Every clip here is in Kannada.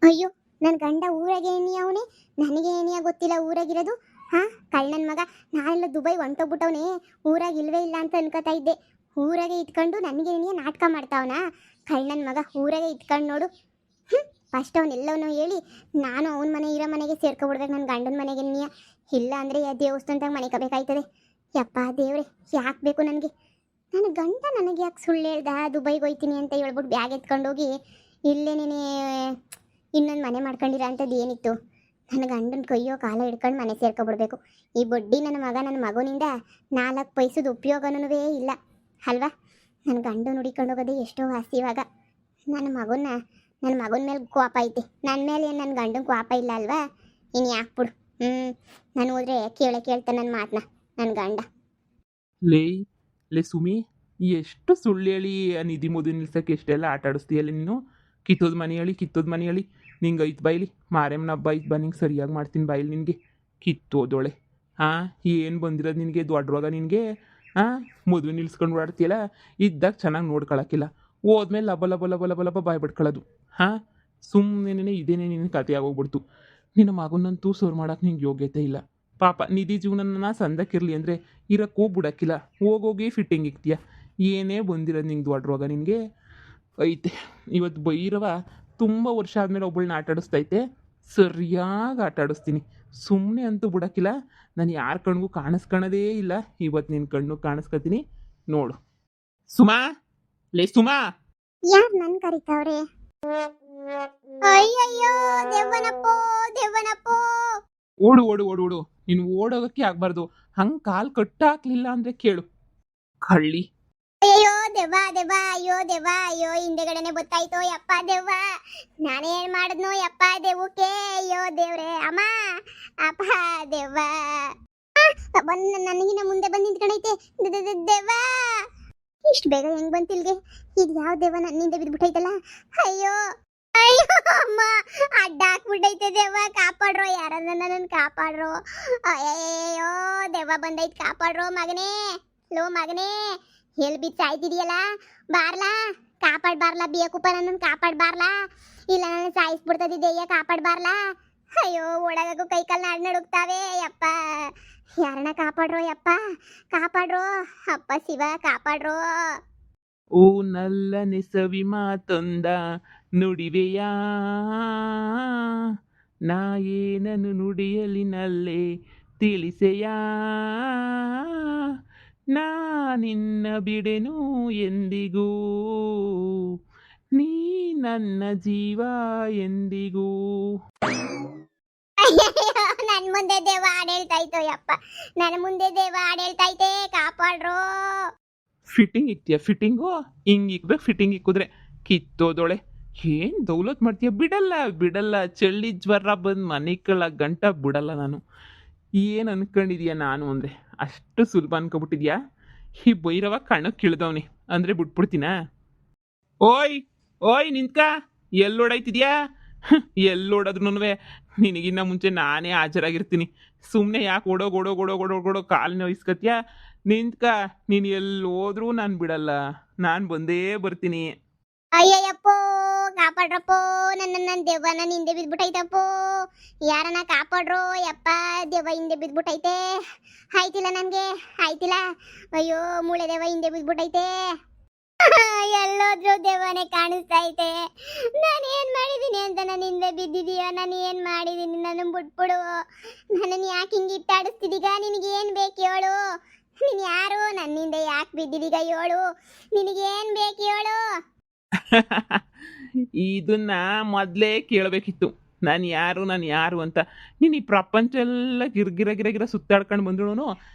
ಅಯ್ಯೋ, ನನ್ನ ಗಂಡ ಊರಾಗೆ ಏನಿ ಅವನೇ, ನನಗೆ ಏನಿಯ ಗೊತ್ತಿಲ್ಲ ಊರಾಗಿರೋದು. ಹಾ, ಕಳ್ಳನ ಮಗ. ನಾನೆಲ್ಲ ದುಬೈ ಹೊಂಟೋಗ್ಬಿಟ್ಟವನೇ, ಊರಾಗ ಇಲ್ವೇ ಇಲ್ಲ ಅಂತ ಅನ್ಕೋತಾ ಇದ್ದೆ. ಊರಾಗೆ ಇಟ್ಕೊಂಡು ನನಗೆ ಏನಿಯ ನಾಟಕ ಮಾಡ್ತಾವನ ಕಳ್ಳನ ಮಗ. ಊರಾಗೆ ಇಟ್ಕೊಂಡು ನೋಡು. ಫಸ್ಟ್ ಅವನೆಲ್ಲವನ್ನೂ ಹೇಳಿ ನಾನು ಅವನ ಮನೆ ಇರೋ ಮನೆಗೆ ಸೇರ್ಕೊಬಿಡ್ಬೇಕು, ನನ್ನ ಗಂಡನ ಮನೆಗೆ ನೀಯ. ಇಲ್ಲ ಅಂದರೆ ದೇವಸ್ಥಾನದಾಗ ಮನೆ ಕಬೇಕಾಯ್ತದೆ. ಯಪ್ಪ ದೇವ್ರೆ, ಯಾಕೆ ಬೇಕು ನನಗೆ? ನನ್ನ ಗಂಡ ನನಗೆ ಯಾಕೆ ಸುಳ್ಳು ಹೇಳ್ದ ದುಬೈಗೆ ಹೋಯ್ತೀನಿ ಅಂತ ಹೇಳ್ಬಿಟ್ಟು ಬ್ಯಾಗ್ ಎತ್ಕೊಂಡೋಗಿ ಇಲ್ಲೇನೇ ಇನ್ನೊಂದು ಮನೆ ಮಾಡ್ಕೊಂಡಿರ ಅಂಥದ್ದು ಏನಿತ್ತು? ನನ್ನ ಗಂಡನ ಕೈಯೋ ಕಾಲ ಹಿಡ್ಕೊಂಡು ಮನೆ ಸೇರ್ಕೊಬಿಡ್ಬೇಕು. ಈ ಬಡ್ಡಿ ನನ್ನ ಮಗ, ನನ್ನ ಮಗನಿಂದ 4 ಪೈಸದ ಉಪಯೋಗನೂ ಇಲ್ಲ ಅಲ್ವಾ? ನನ್ನ ಗಂಡು ನುಡಿಕೊಂಡು ಹೋಗೋದೇ ಎಷ್ಟೋ ಆಸ್ತಿ. ಇವಾಗ ನನ್ನ ಮಗನ ಮೇಲೆ ಕೋಪ ಐತಿ, ನನ್ನ ಮೇಲೆ ಏನು ನನ್ನ ಗಂಡನ ಕೋಪ ಇಲ್ಲ ಅಲ್ವಾ? ಇನ್ನು ಯಾಕೆ ಬಿಡು. ನಾನು ಹೋದ್ರೆ ಕೇಳ್ತಾನೆ ನನ್ನ ಮಾತನ್ನ ನನ್ನ ಗಂಡ. ಲೇ ಲೇ ಸುಮಿ, ಎಷ್ಟು ಸುಳ್ಳು ಹೇಳಿ ಆ ನಿಧಿ ಮುದಿ ನಿಲ್ಸಕ್ಕೆ ಎಷ್ಟೆಲ್ಲ ಆಟ ಆಡಿಸ್ತೀಯಲ್ಲ ನೀನು. ಕಿತ್ತೋದು ಮನೆ ಹೇಳಿ ನಿಂಗೆ ಐತ್ ಬಾಯಿಲಿ ಮಾರೇಮ್ಮನ ಹಬ್ಬ ಐತ್ ಬಾ, ನಿಂಗೆ ಸರಿಯಾಗಿ ಮಾಡ್ತೀನಿ ಬಾಯಿಲಿ ನಿನಗೆ. ಕಿತ್ತೋದೋಳೆ. ಹಾಂ, ಏನು ಬಂದಿರೋದು ನಿನಗೆ ದೊಡ್ಡ ರೋಗ ನಿನಗೆ? ಹಾಂ, ಮದುವೆ ನಿಲ್ಸ್ಕೊಂಡು ಓಡಾಡ್ತೀಯಲ್ಲ, ಇದ್ದಾಗ ಚೆನ್ನಾಗಿ ನೋಡ್ಕೊಳಕ್ಕಿಲ್ಲ, ಹೋದ್ಮೇಲೆ ಲಬ ಲಬ ಲಬ ಲಬ ಲಬ ಬಾಯ್ ಬಿಟ್ಕೊಳ್ಳೋದು. ಹಾಂ, ಸುಮ್ಮನೆ ಇದೇನೇ ನಿನ್ನ ಕತೆ ಆಗೋಗ್ಬಿಡ್ತು. ನಿನ್ನ ಮಗನಂತೂ ಸೋರ್ ಮಾಡೋಕೆ ನಿಂಗೆ ಯೋಗ್ಯತೆ ಇಲ್ಲ. ಪಾಪ ನಿಧಿ ಜೀವನನ ಸಂದಕ್ಕಿರಲಿ ಅಂದರೆ ಇರೋಕ್ಕೂ ಬಿಡೋಕ್ಕಿಲ್ಲ, ಹೋಗೋಗಿ ಫಿಟ್ಟಿಂಗ್ ಇಕ್ತೀಯ. ಏನೇ ಬಂದಿರೋದು ನಿಂಗೆ ದೊಡ್ಡ ರೋಗ ನಿನಗೆ ಐತೆ. ಇವತ್ತು ಭೈರವ ತುಂಬ ವರ್ಷ ಆದಮೇಲೆ ಒಬ್ಬಳನ್ನ ಆಟಾಡಿಸ್ತೈತೆ, ಸರಿಯಾಗಿ ಆಟಾಡಿಸ್ತೀನಿ. ಸುಮ್ಮನೆ ಅಂತೂ ಬಿಡೋಕ್ಕಿಲ್ಲ. ನಾನು ಯಾರ ಕಣ್ಗೂ ಕಾಣಿಸ್ಕೊಳೋದೇ ಇಲ್ಲ, ಇವತ್ತು ನಿನ್ನ ಕಣ್ಣು ಕಾಣಿಸ್ಕೊತೀನಿ ನೋಡು. ಸುಮಾ, ಲೇ ಸುಮಾ. ಯಾರು ನನ್ನ ಕರಿತಾವ್ರೆ? ಅಯ್ಯಯ್ಯೋ, ದೆವ್ವನಪ್ಪೋ ದೆವ್ವನಪ್ಪೋ. ಓಡು ಓಡು ಓಡು ಓಡು. ನೀನು ಓಡೋಗಕ್ಕೆ ಆಗ್ಬಾರ್ದು. ಹಂಗೆ ಕಾಲು ಕಟ್ಟಾಕ್ಲಿಲ್ಲ ಅಂದರೆ ಕೇಳು ಕಳ್ಳಿ. ಅಯ್ಯೋ ದೆವ್ವ ದೆವ್ವ, ಅಯ್ಯೋ ದೆವ್ವ, ಅಯ್ಯೋ ಹಿಂದೆಗಡೆನೆ ಗೊತ್ತಾಯ್ತು. ಯಪ್ಪ ದೆವ್ವ, ನಾನೇನ್ ಮಾಡಿದ್ನು ಯಪ್ಪ ದೆವ್ವಕ್ಕೆ? ಅಯ್ಯೋ ದೇವ್ರೆ, ಅಮ್ಮ, ಅಪ್ಪ ದೆವ್ವ ಬಂದು ನನಗಿನ ಮುಂದೆ ಬಂದು ನಿಂತ್ಕೊಂಡೈತೆ. ದೆವ್ವ ಇಷ್ಟು ಬೇಗ ಹೆಂಗ್ ಬಂತು ಇಲ್ಗೆ? ಇದು ಯಾವ ದೆವ್ವ ನನ್ನಿಂದ ಬಿದ್ಬಿಟ್ಟೈತಲ್ಲ? ಅಯ್ಯೋ ಅಯ್ಯೋ ಅಮ್ಮ, ಅಡ್ಡ ಹಾಕ್ಬಿಟ್ಟೈತೆ ದೆವ್ವ. ಕಾಪಾಡ್ರೋ, ಯಾರನ್ನ ನನ್ನ ಕಾಪಾಡ್ರೋ. ಅಯ್ಯೋ ದೆವ್ವ ಬಂದೈತೆ, ಕಾಪಾಡ್ರೋ ಮಗನೇ. ಲೋ ಮಗನೇ, ಎಲ್ಲಿ ಬಿದ್ದು ಸಾಯ್ತಿದೀಯಲ್ಲ, ಬಾರ್ಲಾ, ಕಾಪಾಡ್ಬಾರ್ಲಾ? ಬೇಕುಪ್ಪ, ನನ್ನನ್ನು ಕಾಪಾಡ್ಬಾರ್ಲಾ? ಇಲ್ಲ ನನ್ನ ಸಾಯಿಸ್ಬಿಡ್ತದೆ ದೆಯ್ಯ, ಕಾಪಾಡ್ಬಾರ್ಲಾ? ಅಯ್ಯೋ, ಒಳಗಾಗೂ ಕೈ ಕಾಲು ನಡುಗ್ತಾವೆ. ಯಪ್ಪ, ಯಾರನ್ನ ಕಾಪಾಡ್ರೋ ಯಪ್ಪ, ಕಾಪಾಡ್ರೋ. ಅಪ್ಪ ಶಿವ, ಕಾಪಾಡ್ರೋ. ಓ ನಲ್ಲ ನೆಸವಿ ಮಾತೊಂದ ನುಡಿವೆಯಾ, ನಾ ಏನನು ನುಡಿಯಲಿ ನಲ್ಲೆ ತಿಳಿಸೆಯಾ, ನಾ ನಿನ್ನ ಬಿಡೆನು ಎಂದಿಗೂ, ನೀ ನನ್ನ ಜೀವ ಎಂದಿಗೂ. ನನ್ ಮುಂದೆ ದೇವ ಆಡೇಳ್ತಾಯ್ತು ಯಪ್ಪ, ನನ್ನ ಮುಂದೆ ದೇವ ಆಡೇಳ್ತೈತೆ, ಕಾಪಾಡ್ರೋ. ಫಿಟ್ಟಿಂಗ್ ಇಕ್ತೀಯ? ಫಿಟ್ಟಿಂಗು ಹಿಂಗೆ ಇಕ್ಬೇಕು. ಫಿಟ್ಟಿಂಗ್ ಇಕ್ಕಿದ್ರೆ ಕಿತ್ತೋದೊಳೆ. ಏನು ದೌಲತ್ ಮಾಡ್ತೀಯ? ಬಿಡಲ್ಲ. ಚಳಿ ಜ್ವರ ಬಂದು ಮನೆಗಳ ಗಂಟ ಬಿಡಲ್ಲ ನಾನು. ಏನು ಅನ್ಕೊಂಡಿದ್ಯಾ ನಾನು ಅಂದರೆ? ಅಷ್ಟು ಸುಲಭ ಅನ್ಕೊಬಿಟ್ಟಿದ್ಯಾ? ಈ ಭೈರವ ಕಣ್ಣಕ್ಕೆ ಕಿಳ್ದವನಿ ಅಂದರೆ ಬಿಟ್ಬಿಡ್ತೀನಾ? ಓಯ್ ಓಯ್ ನಿಂತ್ಕ, ಎಲ್ಲೋಡಾಯ್ತಿದ್ಯಾ? ಎಲ್ಲೋಡೋದ್ರೂ ನಿನಗಿನ್ನ ಮುಂಚೆ ನಾನೇ ಹಾಜರಾಗಿರ್ತೀನಿ. ಸುಮ್ಮನೆ ಯಾಕೆ ಓಡೋಗೋ ಕಾಲು ನೋಯಿಸ್ಕತ್ಯಾ? ನಿಂತ್ಕ, ನೀನು ಎಲ್ಲೋದ್ರೂ ನಾನು ಬಿಡಲ್ಲ, ನಾನು ಬಂದೇ ಬರ್ತೀನಿ. ಅಯ್ಯಯ್ಯಪ್ಪೋ, ಕಾಪಾಡ್ರಪ್ಪೋ, ನನ್ನ ದೆವ್ವ ನನ್ನ ಹಿಂದೆ ಬಿದ್ಬಿಟ್ಟೈತಪ್ಪೋ. ಯಾರನ್ನ ಕಾಪಾಡ್ರೋ ಯಪ್ಪ, ದೆವ್ವ ಹಿಂದೆ ಬಿದ್ಬಿಟ್ಟೈತೆ. ಆಯ್ತಿಲ್ಲ ನನಗೆ, ಆಯ್ತಿಲ್ಲ. ಅಯ್ಯೋ, ಮೂಳೆ ದೆವ್ವ ಹಿಂದೆ ಬಿದ್ಬಿಟ್ಟೈತೆ. ಎಲ್ಲೋದ್ರೂ ದೆವ್ವನೇ ಕಾಣಿಸ್ತೈತೆ. ನಾನು ಏನ್ ಮಾಡಿದೀನಿ ಅಂತ ನನ್ನ ಹಿಂದೆ ಬಿದ್ದಿದೀಯೋ? ನಾನು ಏನ್ ಮಾಡಿದೀನಿ? ನನ್ನ ಬಿಟ್ಬಿಡು. ನನ್ನನ್ನು ಯಾಕೆ ಹಿಂಗೆ ಇಟ್ಟಾಡಿಸ್ತಿದೀಗ? ನಿನಗೇನ್ ಬೇಕು ಹೇಳು? ನೀನು ಯಾರು? ನನ್ನಿಂದ ಯಾಕೆ ಬಿದ್ದಿದೀಗ ಹೇಳು? ನಿನಗೇನ್ ಬೇಕು ಹೇಳು? ಇದನ್ನ ಮೊದಲೇ ಕೇಳಬೇಕಿತ್ತು, ನಾನು ಯಾರು ಅಂತ. ನೀನು ಈ ಪ್ರಪಂಚ ಎಲ್ಲ ಗಿರ್ಗಿರ ಸುತ್ತಾಡ್ಕೊಂಡು ಬಂದಳು,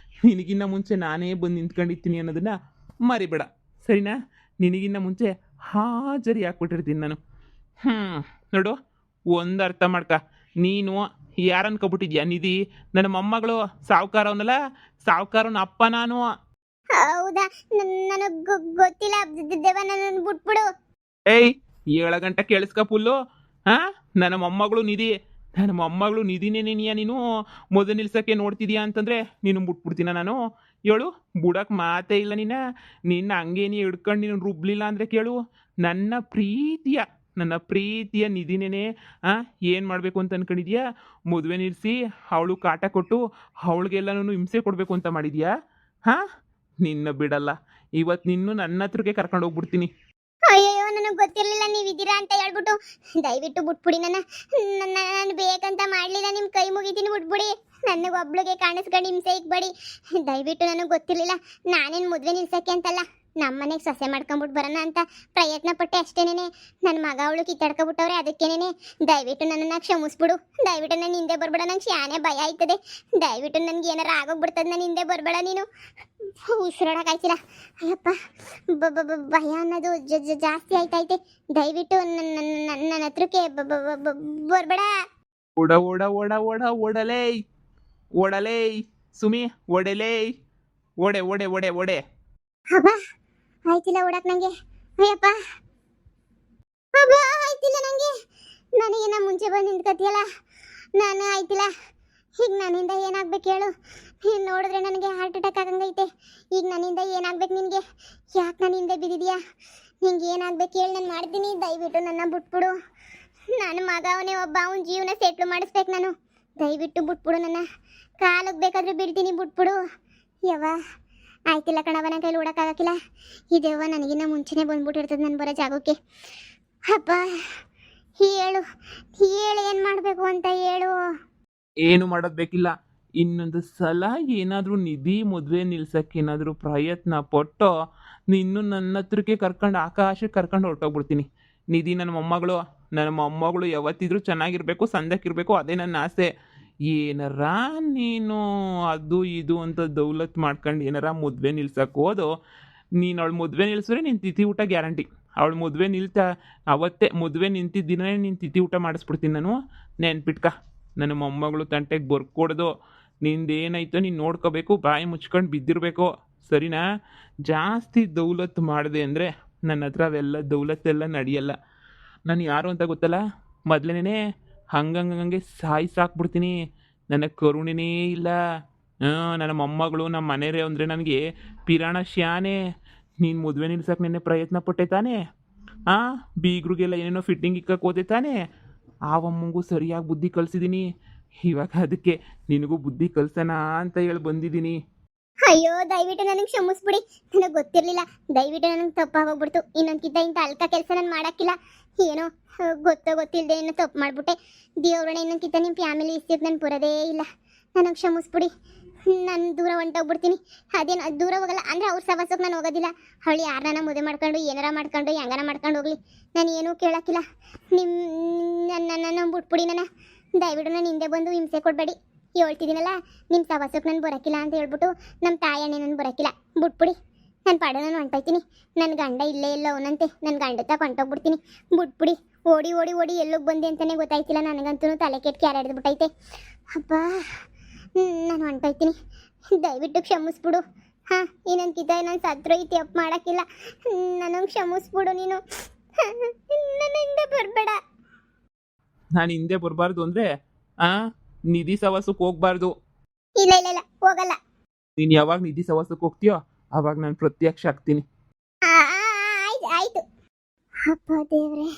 ನಿನಗಿನ್ನ ಮುಂಚೆ ನಾನೇ ಬಂದು ನಿಂತ್ಕೊಂಡಿರ್ತೀನಿ ಅನ್ನೋದನ್ನ ಮರಿಬೇಡ, ಸರಿನಾ? ನಿನಗಿನ್ನ ಮುಂಚೆ ಹಾಜರಿ ಹಾಕ್ಬಿಟ್ಟಿರ್ತೀನಿ ನಾನು. ನೋಡು, ಒಂದು ಅರ್ಥ ಮಾಡ್ಕ. ನೀನು ಯಾರು ಅನ್ಕೊಬಿಟ್ಟಿದ್ಯಾ? ನಿಧಿ ನನ್ನ ಮೊಮ್ಮಗಳು, ಸಾವುಕಾರವನಲ್ಲ, ಸಾವುಕಾರನ ಅಪ್ಪ ನಾನು. ಹೌದಾ? ನನಗೆ ಗೊತ್ತಿಲ್ಲ ದೇವ, ನನ್ನನ್ನು ಬಿಟ್ಬಿಡು. ಏಯ್, 7 ಗಂಟೆ ಕೇಳಿಸ್ಕ ಫುಲ್ಲು. ಹಾಂ, ನನ್ನ ಮೊಮ್ಮಗಳು ನಿಧಿನೇ ನೀನು ಮೊದಲು ನಿಲ್ಸೋಕ್ಕೆ ನೋಡ್ತಿದ್ಯಾ ಅಂತಂದರೆ ನೀನು ಬಿಟ್ಬಿಡ್ತೀನ ನಾನು? ಹೇಳು, ಬಿಡೋಕೆ ಮಾತೇ ಇಲ್ಲ ನಿನ್ನ ಹಂಗೇನಿ ಹಿಡ್ಕೊಂಡು ನೀನು ರುಬ್ಲಿಲ್ಲ ಅಂದರೆ ಕೇಳು, ನನ್ನ ಪ್ರೀತಿಯ ನನ್ನ ಪ್ರೀತಿಯ ನಿಧಿನೇ ಏನು ಮಾಡಬೇಕು ಅಂತ ಅನ್ಕೊಂಡಿದ್ಯಾ? ಮದುವೆ ನಿಲ್ಲಿಸಿ ಅವಳು ಕಾಟ ಕೊಟ್ಟು ಅವಳಿಗೆಲ್ಲನೂ ಹಿಂಸೆ ಕೊಡಬೇಕು ಅಂತ ಮಾಡಿದ್ಯಾ? ಹಾಂ, ನಿನ್ನ ಬಿಡಲ್ಲ. ಇವತ್ತು ನಿನ್ನೂ ನನ್ನ ಹತ್ರಕ್ಕೆ ಕರ್ಕೊಂಡು ಹೋಗ್ಬಿಡ್ತೀನಿ. ಅಯ್ಯಯ್ಯೋ, ನನಗೆ ಗೊತ್ತಿರಲಿಲ್ಲ ನೀವಿದ್ದೀರಾ ಅಂತ ಹೇಳ್ಬಿಟ್ಟು. ದಯವಿಟ್ಟು ಬಿಟ್ಬಿಡಿ ನಾನು ಬೇಕಂತ ಮಾಡಲಿಲ್ಲ. ನಿಮ್ಮ ಕೈ ಮುಗಿತೀನಿ, ಬಿಟ್ಬಿಡಿ. ನನಗೆ ಒಬ್ಳಿಗೆ ಕಾಣಿಸ್ಕೊಂಡು ಹಿಂಸೆ ಇಕ್ಬೇಡಿ. ದಯವಿಟ್ಟು ನನಗೆ ಗೊತ್ತಿರಲಿಲ್ಲ. ನಾನೇನು ಮದುವೆ ನಿಲ್ಸಕ್ಕೆ ಅಂತಲ್ಲ, ನಮ್ಮ ಮನೆಗೆ ಸೊಸೆ ಮಾಡ್ಕೊಂಬಿಟ್ಟು ಬರೋಣ ಅಂತ ಪ್ರಯತ್ನ ಪಟ್ಟೆ ಅಷ್ಟೇನೇನೆ. ನನ್ನ ಮಗ ಅವಳು ಕಿತ್ತಾಡ್ಕೊಬಿಟ್ಟವ್ರೆ, ಅದಕ್ಕೇನೆ. ದಯವಿಟ್ಟು ನನ್ನನ್ನು ಕ್ಷಮಿಸ್ಬಿಡು. ದಯವಿಟ್ಟು ನನ್ನ ಹಿಂದೆ ಬರಬೇಡ. ನಂಗೆ ಶಾನೆ ಭಯ ಆಯ್ತದೆ. ದಯವಿಟ್ಟು ನನಗೆ ಏನಾರ ಆಗೋಗ್ಬಿಡ್ತದೆ. ನನ್ನ ಹಿಂದೆ ಬರಬೇಡ ನೀನು. ಉಸಿರಾಡೋಕ್ಕಾಯ್ತಿಲ್ಲ. ಅಯ್ಯಪ್ಪ, ಭಯ ಅನ್ನೋದು ಜಾಸ್ತಿ ಆಯ್ತೈತೆ. ದಯವಿಟ್ಟು ನನ್ನ ಹತ್ರಕ್ಕೆ ಬರಬೇಡ. ಓಡ ಓಡ ಓಡ ಓಡ ಓಡಲೇ ಓಡಲೇ ಸುಮಿ, ಓಡಲೇ, ಓಡೆ ಓಡೆ ಓಡೆ ಓಡೆ. ಹಬ್ಬ ಆಯ್ತಿಲ್ಲ ಓಡಕ್ ನಂಗೆ. ಅಯ್ಯಪ್ಪ, ಹಬ್ಬ ಆಯ್ತಿಲ್ಲ ನಂಗೆ. ನನಗೇನ ಮುಂಚೆ ಬಂದು ನಿಂತ್ಕತಿಯಲ್ಲ, ನಾನು ಆಯ್ತಿಲ್ಲ. ಈಗ ನನ್ನಿಂದ ಏನಾಗ್ಬೇಕು ಹೇಳು? ನೀನು ನೋಡಿದ್ರೆ ನನಗೆ ಹಾರ್ಟ್ ಅಟ್ಯಾಕ್ ಆಗಂಗೈತೆ. ಈಗ ನನ್ನಿಂದ ಏನಾಗ್ಬೇಕು ನಿನಗೆ? ಯಾಕೆ ನನ್ನ ಹಿಂದೆ ಬಿದ್ದಿದ್ಯಾ? ನಿಂಗೆ ಏನಾಗ್ಬೇಕು ಹೇಳಿ? ನಾನು ಮಾಡ್ತೀನಿ. ದಯವಿಟ್ಟು ನನ್ನ ಬಿಟ್ಬಿಡು. ನನ್ನ ಮಗ ಅವನೇ ಒಬ್ಬ, ಅವನ ಜೀವನ ಸೆಟ್ಲು ಮಾಡಿಸ್ಬೇಕು ನಾನು. ದಯವಿಟ್ಟು ಬಿಟ್ಬಿಡು. ನನ್ನ ಕಾಲಕ್ಕೆ ಬೇಕಾದ್ರೆ ಬಿಡ್ತೀನಿ, ಬಿಟ್ಬಿಡು. ಯವ್ವ ಆಯ್ತಿಲ್ಲ ಕಣವ, ನನ್ನ ಕೈಲಿ ಓಡೋಕ್ಕಾಗಕ್ಕಿಲ್ಲ. ಇದೆವ್ವ ನನಗಿನ್ನ ಮುಂಚೆನೇ ಬಂದ್ಬಿಟ್ಟಿರ್ತದೆ ನಾನು ಬರೋ ಜಾಗಕ್ಕೆ. ಅಪ್ಪ ಹೇಳು ಹೇಳು, ಏನು ಮಾಡಬೇಕು ಅಂತ ಹೇಳು. ಏನು ಮಾಡೋದು ಬೇಕಿಲ್ಲ. ಇನ್ನೊಂದು ಸಲ ಏನಾದರೂ ನಿಧಿ ಮದುವೆ ನಿಲ್ಸಕ್ಕೆ ಏನಾದರೂ ಪ್ರಯತ್ನ ಪಟ್ಟು ನಿನ್ನು ನನ್ನ ಹತ್ರಕ್ಕೆ ಕರ್ಕೊಂಡು ಆಕಾಶಕ್ಕೆ ಕರ್ಕೊಂಡು ಹೊರಟೋಗ್ಬಿಡ್ತೀನಿ. ನಿಧಿ ನನ್ನ ಮೊಮ್ಮಗಳು ಯಾವತ್ತಿದ್ರೂ ಚೆನ್ನಾಗಿರ್ಬೇಕು, ಸಂದಕ್ಕಿರಬೇಕು, ಅದೇ ನನ್ನ ಆಸೆ. ಏನಾರ ನೀನು ಅದು ಇದು ಅಂತ ದೌಲತ್ ಮಾಡ್ಕೊಂಡು ಏನಾರ ಮದುವೆ ನಿಲ್ಸಕ್ಕೆ ಹೋದು, ನೀನು ಅವಳು ಮದುವೆ ನಿಲ್ಸಿದ್ರೆ ನೀನು ತಿಥಿ ಊಟ ಗ್ಯಾರಂಟಿ. ಅವಳು ಮದುವೆ ಅವತ್ತೇ ಮದುವೆ ನಿಂತಿದ್ದ ದಿನವೇ ನೀನು ತಿಥಿ ಊಟ ಮಾಡಿಸ್ಬಿಡ್ತೀನಿ ನಾನು. ನೆನ್ಪಿಟ್ಕ, ನನ್ನ ಮೊಮ್ಮಗಳು ತಂಟೆಗೆ ಬರ್ಕೊಡ್ದು. ನಿಂದೇನಾಯ್ತೋ ನೀನು ನೋಡ್ಕೋಬೇಕು, ಬಾಯಿ ಮುಚ್ಕೊಂಡು ಬಿದ್ದಿರಬೇಕು, ಸರಿನಾ? ಜಾಸ್ತಿ ದೌಲತ್ ಮಾಡಿದೆ ಅಂದರೆ ನನ್ನ ಹತ್ರ ಅವೆಲ್ಲ ದೌಲತ್ತೆಲ್ಲ ನಡೆಯಲ್ಲ. ನಾನು ಯಾರು ಅಂತ ಗೊತ್ತಲ್ಲ, ಮೊದಲನೇ ಹಂಗಂಗೆ ಸಾಕ್ಬಿಡ್ತೀನಿ. ನನಗೆ ಕರುಣೆನೇ ಇಲ್ಲ. ನನ್ನ ಮೊಮ್ಮಗಳು ನಮ್ಮ ಮನೆಯವರೇ ಅಂದರೆ ನನಗೆ ಪಿರಾಣ ಶಾನೆ. ನೀನು ಮದುವೆ ನಿಲ್ಸಕ್ಕೆ ನೆನ್ನೆ ಪ್ರಯತ್ನ ಪಟ್ಟೆ ತಾನೇ? ಬೀಗ್ರಿಗೆಲ್ಲ ಏನೇನೋ ಫಿಟ್ಟಿಂಗ್ ಇಕ್ಕಕ್ಕೆ ಹೋದೆ ತಾನೇ? ಆವಮ್ಮಂಗೂ ಸರಿಯಾಗಿ ಬುದ್ಧಿ ಕಲಿಸಿದ್ದೀನಿ. ಇವಾಗ ಅದಕ್ಕೆ ನಿನಗೂ ಬುದ್ಧಿ ಕಲ್ಸೋಣ ಅಂತ ಹೇಳಿ ಬಂದಿದ್ದೀನಿ. ಅಯ್ಯೋ, ದಯವಿಟ್ಟು ನನಗೆ ಕ್ಷಮಿಸ್ಬಿಡಿ. ನನಗೆ ಗೊತ್ತಿರಲಿಲ್ಲ. ದಯವಿಟ್ಟು ನನಗೆ ತಪ್ಪಾಗೋಗ್ಬಿಡ್ತು. ಇನ್ನೊಂದ್ಕಿಂತ ಇಂಥ ಅಲ್ಕ ಕೆಲಸ ನಾನು ಮಾಡೋಕ್ಕಿಲ್ಲ. ಏನೋ ಗೊತ್ತಿಲ್ಲದೆ ಏನೋ ತಪ್ಪು ಮಾಡಿಬಿಟ್ಟೆ. ದೇವ್ರಣ್ಣ, ಇನ್ನೊಂದ್ಕಿಂತ ನಿಮ್ಮ ಫ್ಯಾಮಿಲಿ ಇಷ್ಟಕ್ಕೆ ನಾನು ಬರೋದೇ ಇಲ್ಲ. ನನಗೆ ಕ್ಷಮಿಸ್ಬಿಡಿ. ನಾನು ದೂರ ಹೊಂಟೋಗ್ಬಿಡ್ತೀನಿ. ಅದೇನು ದೂರ ಹೋಗಲ್ಲ ಅಂದರೆ ಅವ್ರ ಸವಾಸಕ್ಕೆ ನಾನು ಹೋಗೋದಿಲ್ಲ. ಅವಳು ಯಾರನ್ನ ಮದುವೆ ಮಾಡ್ಕೊಂಡು ಏನಾರ ಮಾಡ್ಕೊಂಡು ಹೆಂಗಾರ ಮಾಡ್ಕೊಂಡು ಹೋಗಲಿ, ನಾನು ಏನೂ ಕೇಳೋಕ್ಕಿಲ್ಲ. ನನ್ನ ಬಿಟ್ಬಿಡಿ. ದಯವಿಟ್ಟು ನಾನು ಹಿಂದೆ ಬಂದು ಹಿಂಸೆ ಕೊಡಬೇಡಿ. ಹೇಳ್ತಿದ್ದೀನಲ್ಲ, ನಿಮ್ಮ ಸವಾಸಕ್ಕೆ ನಾನು ಬರೋಕ್ಕಿಲ್ಲ ಅಂತ ಹೇಳ್ಬಿಟ್ಟು ನಮ್ಮ ತಾಯಣ್ಣೆ ನಾನು ಬರೋಕ್ಕಿಲ್ಲ. ಬಿಟ್ಬಿಡಿ. ನಾನು ಪಾಡು ನಾನು ಹೊಂಟೋಯ್ತೀನಿ. ನನ್ನ ಗಂಡ ಇಲ್ಲೇ ಇಲ್ಲ ಅವನಂತೆ. ನನ್ನ ಗಂಡ ತಕ್ಕ ಹೊಂಟೋಗ್ಬಿಡ್ತೀನಿ. ಬಿಟ್ಬಿಡಿ. ಓಡಿ ಓಡಿ ಓಡಿ ಎಲ್ಲೋಗಿ ಬಂದೆ ಅಂತಲೇ ಗೊತ್ತಾಯ್ತಿಲ್ಲ. ನನಗಂತೂ ತಲೆ ಕೆಟ್ಟು ಕ್ಯಾರಾಡ್ಬಿಟ್ಟೈತೆ. ಅಪ್ಪ, ನಾನು ಹೊಂಟೋಯ್ತೀನಿ. ದಯವಿಟ್ಟು ಕ್ಷಮಿಸ್ಬಿಡು. ಇನ್ನೊಂದ್ಕಿಂತ ನಾನು ಸತ್ರೋಯ್ತಿ, ಅಪ್ಪ ಮಾಡೋಕ್ಕಿಲ್ಲ. ನನಗೆ ಕ್ಷಮಿಸ್ಬಿಡು ನೀನು. ನನ್ನ ಹಿಂದೆ ಬರಬೇಡ. ನಾನು ಹಿಂದೆ ಬರಬಾರ್ದು ಅಂದರೆ ನಿಧಿ ಸವಾಸಕ್ಕೆ ಹೋಗ್ಬಾರ್ದು. ಇಲ್ಲ ಇಲ್ಲ ಇಲ್ಲ, ಹೋಗಲ್ಲ. ನೀನು ಯಾವಾಗ ನಿಧಿ ಸವಾಸಕ್ಕೆ ಹೋಗ್ತೀಯೋ ಅವಾಗ ನಾನು ಪ್ರತ್ಯಕ್ಷ ಆಗ್ತೀನಿ. ಆಯ್ತು. ಅಪ್ಪ ದೇವ್ರೆ.